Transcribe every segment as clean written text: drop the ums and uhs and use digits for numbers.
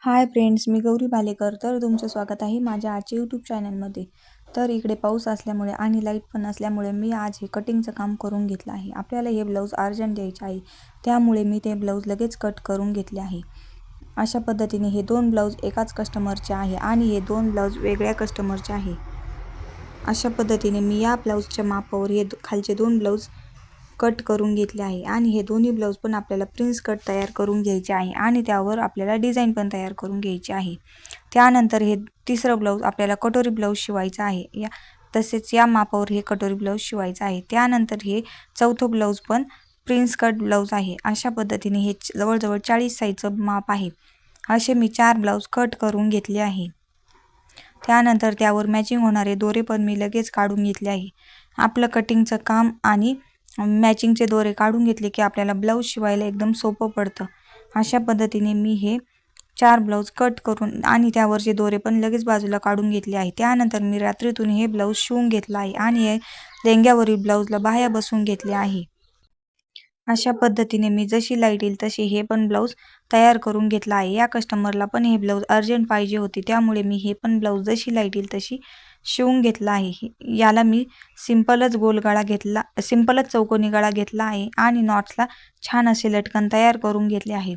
Hi friends, मी गौरी बालेकर. तर तुमचं स्वागत आहे माझ्या आजच्या यूट्यूब चॅनलमध्ये. तर इकडे पाऊस असल्यामुळे आणि लाईट पण असल्यामुळे मी आज हे कटिंगचं काम करून घेतलं आहे. आपल्याला हे ब्लाऊज अर्जंट द्यायचे आहे, त्यामुळे मी ते ब्लाऊज लगेच कट करून घेतले आहे. अशा पद्धतीने हे 2 ब्लाऊज एकाच कस्टमरचे आहे आणि हे 2 ब्लाऊज वेगळ्या कस्टमरचे आहे. अशा पद्धतीने मी या ब्लाऊजच्या मापावर हे खालचे 2 ब्लाऊज कट करून घेतले आहे आणि हे दोन्ही ब्लाऊज पण आपल्याला प्रिन्स कट तयार करून घ्यायचे आहे आणि त्यावर आपल्याला डिझाईन पण तयार करून घ्यायची आहे. त्यानंतर हे तिसरं ब्लाऊज आपल्याला कटोरी ब्लाऊज शिवायचं आहे. तसेच या मापावर हे कटोरी ब्लाऊज शिवायचं आहे. त्यानंतर हे चौथं ब्लाऊज पण प्रिन्स कट ब्लाऊज आहे. अशा पद्धतीने हे जवळजवळ 40 साईजचं माप आहे. असे मी 4 ब्लाऊज कट करून घेतले आहे. त्यानंतर त्यावर मॅचिंग होणारे दोरे पण मी लगेच काढून घेतले आहे. आपलं कटिंगचं काम आणि मॅचिंगचे दोरे काढून घेतले की आपल्याला ब्लाऊज शिवायला एकदम सोपं पडतं. अशा पद्धतीने मी हे 4 ब्लाऊज कट करून आणि त्यावरचे दोरे पण लगेच बाजूला काढून घेतले आहे. त्यानंतर मी रात्रीतून हे ब्लाऊज शिवून घेतलं आहे आणि हे लेंग्यावरील ब्लाऊजला बाह्या बसवून घेतले आहे. अशा पद्धतीने मी जशी लाईट येईल तशी हे पण ब्लाऊज तयार करून घेतला आहे. या कस्टमरला पण हे ब्लाऊज अर्जंट पाहिजे होते, त्यामुळे मी हे पण ब्लाऊज जशी लाईट येईल तशी शिवून घेतला आहे. याला मी सिंपलच चौकोनी गळा घेतला आहे आणि नॉट्सला छान असे लटकन तयार करून घेतले आहे.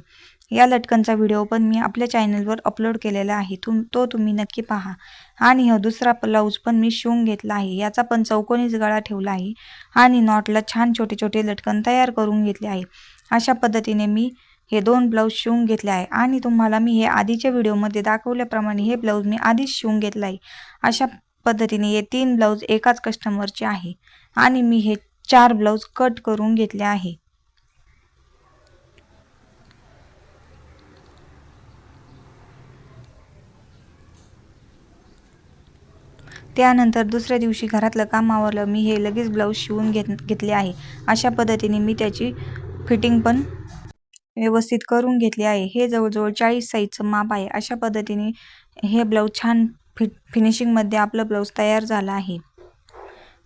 या लटकनचा व्हिडिओ पण मी आपल्या चॅनलवर अपलोड केलेला आहे, तो तुम्ही नक्की पहा. आणि हा दुसरा ब्लाऊज पण मी शिवून घेतला आहे. याचा पण चौकोनीच गळा ठेवला आहे आणि नॉटला छान छोटे छोटे लटकन तयार करून घेतले आहे. अशा पद्धतीने मी हे 2 ब्लाऊज शिवून घेतले आहे आणि तुम्हाला मी हे आधीच्या व्हिडिओमध्ये दाखवल्याप्रमाणे हे ब्लाऊज मी आधीच शिवून घेतलं आहे. अशा पद्धतीने हे 3 ब्लाऊज एकाच कस्टमरचे आहे आणि मी हे 4 ब्लाऊज कट करून घेतले आहे. त्यानंतर दुसऱ्या दिवशी घरातलं काम आवरलं मी हे लगेच ब्लाऊज शिवून घेतले आहे. अशा पद्धतीने मी त्याची फिटिंग पण व्यवस्थित करून घेतले आहे. हे जवळजवळ 40 साईजचं माप आहे. अशा पद्धतीने हे ब्लाऊज छान फिनिशिंगमध्ये आपलं ब्लाऊज तयार झाला आहे.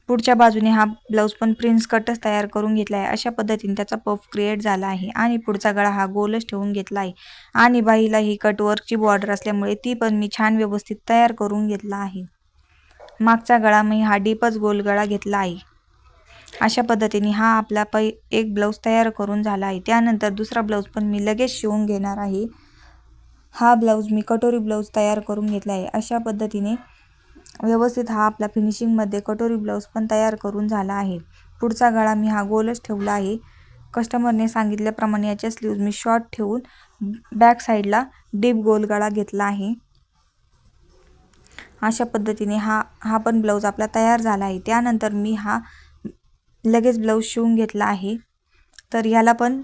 पुढच्या बाजूने हा ब्लाऊज पण प्रिन्स कटच तयार करून घेतला आहे. अशा पद्धतीने त्याचा पफ क्रिएट झाला आहे आणि पुढचा गळा हा गोलच ठेवून घेतला आहे आणि बाहीला ही कटवर्कची बॉर्डर असल्यामुळे ती पण मी छान व्यवस्थित तयार करून घेतला आहे. मागचा गळा मी हा डीपच गोल गळा घेतला आहे. अशा पद्धतीने हा आपला एक ब्लाऊज तयार करून झाला आहे. त्यानंतर दुसरा ब्लाऊज पण मी लगेच शिवून घेणार आहे. हा ब्लाऊज मी कटोरी ब्लाऊज तयार करून घेतला आहे. अशा पद्धतीने व्यवस्थित हा आपला फिनिशिंगमध्ये कटोरी ब्लाऊज पण तयार करून झाला आहे. पुढचा गळा मी हा गोलच ठेवला आहे. कस्टमरने सांगितल्याप्रमाणे याचे स्लीव्ज मी शॉर्ट ठेवून बॅक साईडला डीप गोल गळा घेतला आहे. अशा पद्धतीने हा पण ब्लाऊज आपला तयार झाला आहे. त्यानंतर मी हा लगेच ब्लाऊज शिवून घेतला आहे. तर ह्याला पण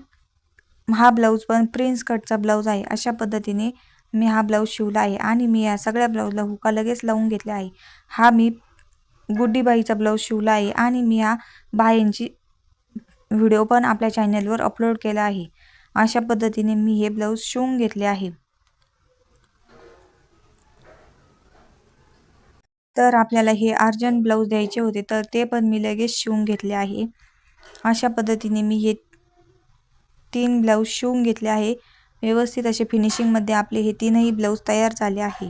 हा ब्लाऊज पण प्रिन्स कटचा ब्लाऊज आहे. अशा पद्धतीने मी हा ब्लाऊज शिवला आहे आणि मी या सगळ्या ब्लाऊजला हुका लगेच लावून घेतला आहे. हा मी गुड्डी बाईचा ब्लाऊज शिवला आहे आणि मी या बाह्यांची व्हिडिओ पण आपल्या चॅनलवर अपलोड केला आहे. अशा पद्धतीने मी हे ब्लाऊज शिवून घेतले आहे. तर आपल्याला हे अर्जंट ब्लाऊज द्यायचे होते, तर ते पण मी लगेच शिवून घेतले आहे. अशा पद्धतीने मी हे 3 ब्लाऊज शिवून घेतले आहे. व्यवस्थित असे फिनिशिंगमध्ये आपले हे 3ही ब्लाऊज तयार झाले आहे.